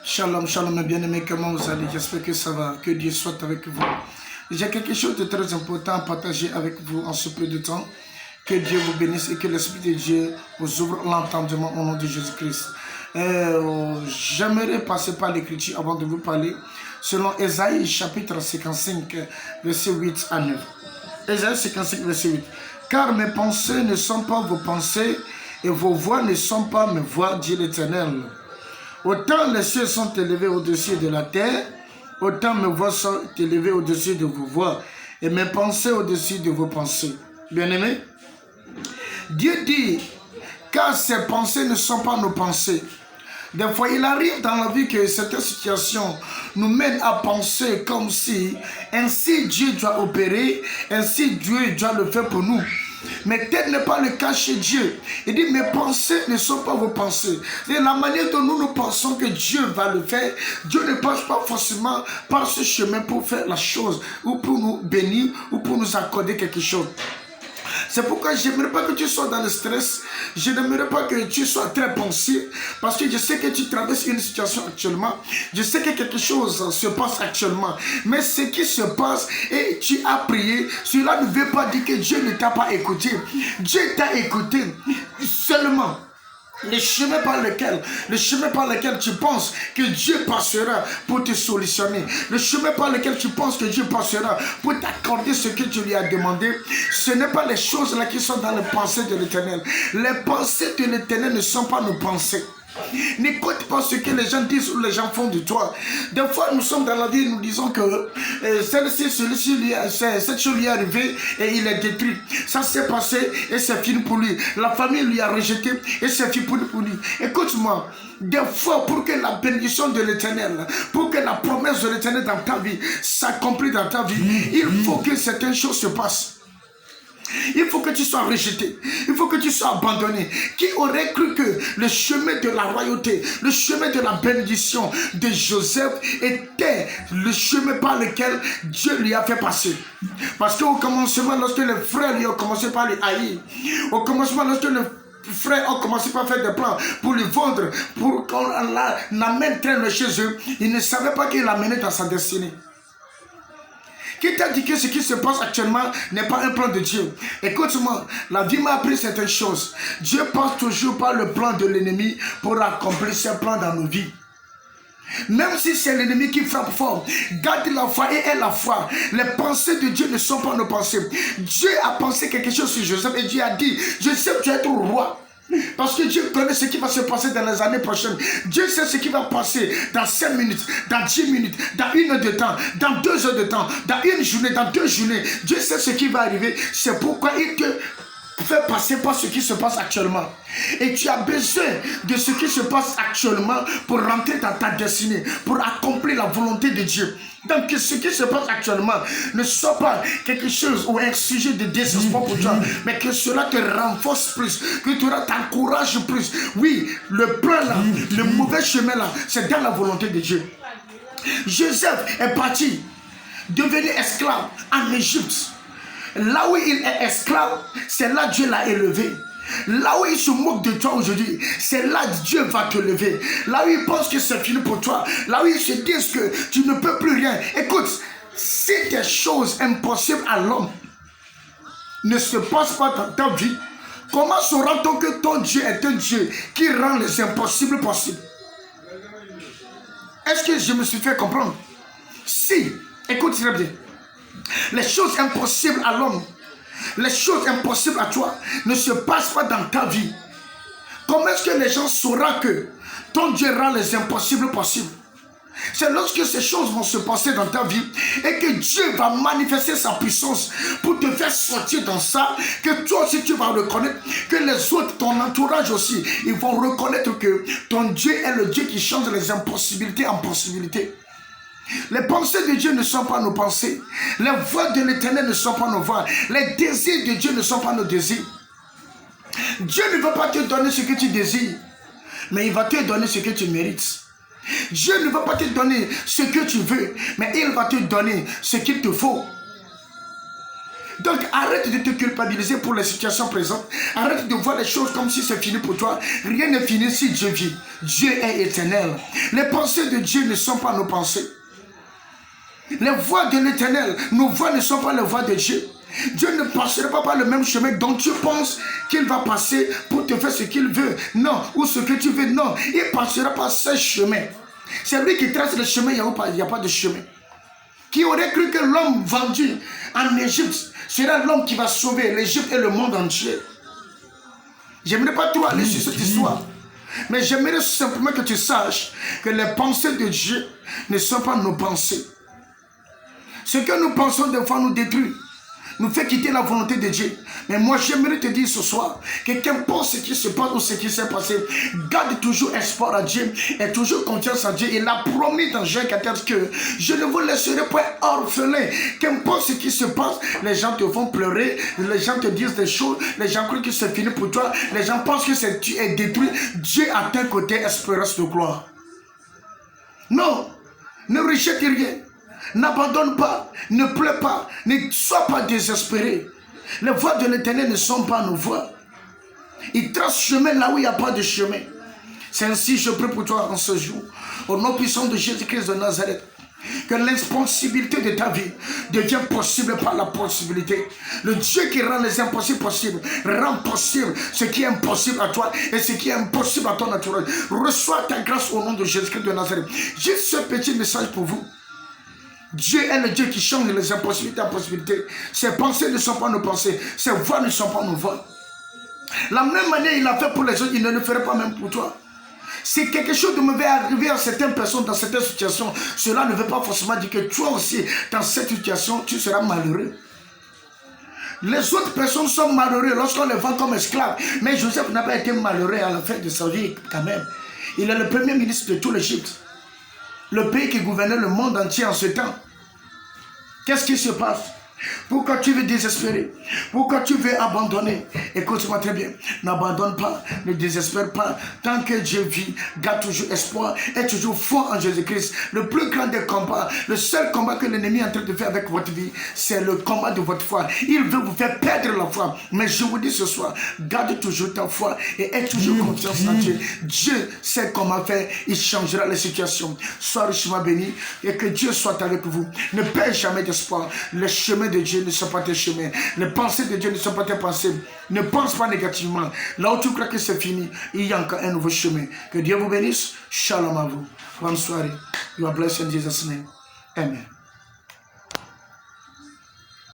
Shalom, shalom, mes bien-aimés, comment vous allez? J'espère que ça va, que Dieu soit avec vous. J'ai quelque chose de très important à partager avec vous en ce peu de temps. Que Dieu vous bénisse et que l'Esprit de Dieu vous ouvre l'entendement au nom de Jésus-Christ. J'aimerais passer par l'écriture avant de vous parler, selon Ésaïe chapitre 55, verset 8 à 9. Ésaïe 55, verset 8. Car mes pensées ne sont pas vos pensées et vos voix ne sont pas mes voix, dit l'Éternel. Autant les cieux sont élevés au-dessus de la terre, autant mes voix sont élevées au-dessus de vos voix, et mes pensées au-dessus de vos pensées. Bien-aimés, Dieu dit, car ces pensées ne sont pas nos pensées. Des fois, il arrive dans la vie que certaines situations nous mènent à penser comme si ainsi Dieu doit opérer, ainsi Dieu doit le faire pour nous. Mais tel n'est pas le cas chez Dieu. Il dit, mes pensées ne sont pas vos pensées. C'est la manière dont nous pensons que Dieu va le faire. Dieu ne passe pas forcément par ce chemin pour faire la chose, ou pour nous bénir, ou pour nous accorder quelque chose. C'est pourquoi je n'aimerais pas que tu sois dans le stress. Je n'aimerais pas que tu sois très pensif. Parce que je sais que tu traverses une situation actuellement. Je sais que quelque chose se passe actuellement. Mais ce qui se passe et tu as prié, cela ne veut pas dire que Dieu ne t'a pas écouté. Dieu t'a écouté seulement. Le chemin par lequel tu penses que Dieu passera pour te solutionner, le chemin par lequel tu penses que Dieu passera pour t'accorder ce que tu lui as demandé, ce n'est pas les choses là qui sont dans les pensées de l'Éternel. Les pensées de l'Éternel ne sont pas nos pensées. N'écoute pas ce que les gens disent ou les gens font de toi. Des fois, nous sommes dans la vie et nous disons que cette chose lui est arrivée et il est détruit. Ça s'est passé et c'est fini pour lui. La famille lui a rejeté et c'est fini pour lui. Écoute-moi, des fois, pour que la bénédiction de l'Éternel, pour que la promesse de l'Éternel dans ta vie s'accomplisse dans ta vie, il faut que certaines choses se passent. Il faut que tu sois rejeté. Il faut que tu sois abandonné. Qui aurait cru que le chemin de la royauté, le chemin de la bénédiction de Joseph était le chemin par lequel Dieu lui a fait passer? Parce qu'au commencement, lorsque les frères lui ont commencé par les haïr, au commencement, lorsque les frères ont commencé par faire des plans pour lui vendre, pour qu'on l'amène traîner chez eux, ils ne savaient pas qu'il l'amenait dans sa destinée. Qui t'a dit que ce qui se passe actuellement n'est pas un plan de Dieu? Écoute-moi, la vie m'a appris certaines choses. Dieu passe toujours par le plan de l'ennemi pour accomplir ses plans dans nos vies. Même si c'est l'ennemi qui frappe fort, garde la foi et aie la foi. Les pensées de Dieu ne sont pas nos pensées. Dieu a pensé quelque chose sur Joseph et Dieu a dit, je sais que tu es être roi. Parce que Dieu connaît ce qui va se passer dans les années prochaines. Dieu sait ce qui va passer dans 5 minutes, dans 10 minutes, dans 1 heure de temps, dans 2 heures de temps, dans une journée, dans 2 journées. Dieu sait ce qui va arriver. C'est pourquoi il te fait passer par ce qui se passe actuellement. Et tu as besoin de ce qui se passe actuellement pour rentrer dans ta destinée, pour accomplir la volonté de Dieu. Donc ce qui se passe actuellement ne soit pas quelque chose ou un sujet de désespoir pour toi, mais que cela te renforce plus, que cela t'encourage plus. Oui, le plan là, le mauvais chemin là, c'est dans la volonté de Dieu. Joseph est parti devenir esclave en Égypte. Là où il est esclave, c'est là que Dieu l'a élevé. Là où il se moque de toi aujourd'hui, c'est là que Dieu va te lever. Là où il pense que c'est fini pour toi, là où il se dit que tu ne peux plus rien. Écoute, si des choses impossibles à l'homme ne se passent pas dans ta vie, comment saura-t-on que ton Dieu est un Dieu qui rend les impossibles possibles? Est-ce que je me suis fait comprendre? Si, écoute très bien, les choses impossibles à l'homme, les choses impossibles à toi ne se passent pas dans ta vie, comment est-ce que les gens sauront que ton Dieu rend les impossibles possibles? C'est lorsque ces choses vont se passer dans ta vie et que Dieu va manifester sa puissance pour te faire sortir dans ça, que toi aussi tu vas reconnaître, que les autres, ton entourage aussi, ils vont reconnaître que ton Dieu est le Dieu qui change les impossibilités en possibilités. Les pensées de Dieu ne sont pas nos pensées. Les voies de l'Éternel ne sont pas nos voies. Les désirs de Dieu ne sont pas nos désirs. Dieu ne va pas te donner ce que tu désires, mais il va te donner ce que tu mérites. Dieu ne va pas te donner ce que tu veux, mais il va te donner ce qu'il te faut. Donc arrête de te culpabiliser pour les situations présentes. Arrête de voir les choses comme si c'est fini pour toi. Rien n'est fini si Dieu vit. Dieu est éternel. Les pensées de Dieu ne sont pas nos pensées. Les voies de l'éternel, nos voies ne sont pas les voies de Dieu. Dieu ne passera pas par le même chemin dont tu penses qu'il va passer pour te faire ce qu'il veut. Non, ou ce que tu veux. Non, il passera par ce chemin. C'est lui qui trace le chemin, il n'y a pas de chemin. Qui aurait cru que l'homme vendu en Égypte sera l'homme qui va sauver l'Égypte et le monde entier? J'aimerais pas trop aller sur cette histoire. Mais j'aimerais simplement que tu saches que les pensées de Dieu ne sont pas nos pensées. Ce que nous pensons des fois nous détruit, nous fait quitter la volonté de Dieu. Mais moi j'aimerais te dire ce soir que qu'importe ce qui se passe ou ce qui s'est passé, garde toujours espoir à Dieu et toujours confiance à Dieu. Il a promis dans Jean 14 que je ne vous laisserai pas orphelin. Qu'importe ce qui se passe, les gens te font pleurer, les gens te disent des choses, les gens croient que c'est fini pour toi, les gens pensent que tu es détruit. Dieu a d'un côté espérance de gloire. Non, ne rejette rien. N'abandonne pas, ne pleure pas, ne sois pas désespéré. Les voies de l'éternel ne sont pas nos voies. Il trace chemin là où il n'y a pas de chemin. C'est ainsi je prie pour toi en ce jour, au nom puissant de Jésus-Christ de Nazareth, que l'impossibilité de ta vie devient possible par la possibilité. Le Dieu qui rend les impossibles possibles, rend possible ce qui est impossible à toi et ce qui est impossible à ton entourage. Reçois ta grâce au nom de Jésus-Christ de Nazareth. Juste ce petit message pour vous. Dieu est le Dieu qui change les impossibilités en possibilités. Ses pensées ne sont pas nos pensées. Ses voix ne sont pas nos voix. La même manière il a fait pour les autres, il ne le ferait pas même pour toi. Si quelque chose de mauvais arriver à certaines personnes dans certaines situations, cela ne veut pas forcément dire que toi aussi, dans cette situation, tu seras malheureux. Les autres personnes sont malheureuses lorsqu'on les vend comme esclaves. Mais Joseph n'a pas été malheureux à la fin de sa vie quand même. Il est le premier ministre de tout l'Égypte. Le pays qui gouvernait le monde entier en ce temps. Qu'est-ce qui se passe? Pourquoi tu veux désespérer? Pourquoi tu veux abandonner? Écoute-moi très bien. N'abandonne pas, ne désespère pas. Tant que Dieu vit, garde toujours espoir et toujours foi en Jésus-Christ. Le plus grand des combats, le seul combat que l'ennemi est en train de faire avec votre vie, c'est le combat de votre foi. Il veut vous faire perdre la foi. Mais je vous dis ce soir, garde toujours ta foi et aie toujours confiance en Dieu. Dieu sait comment faire, il changera les situations. Sois richement béni et que Dieu soit avec vous. Ne perds jamais d'espoir. Le chemin de Dieu ne sont pas tes chemins. Les pensées de Dieu ne sont pas tes pensées. Ne pense pas négativement. Là où tu crois que c'est fini, il y a encore un nouveau chemin. Que Dieu vous bénisse. Shalom à vous. Bonne soirée. You are blessed in Jesus' name. Amen.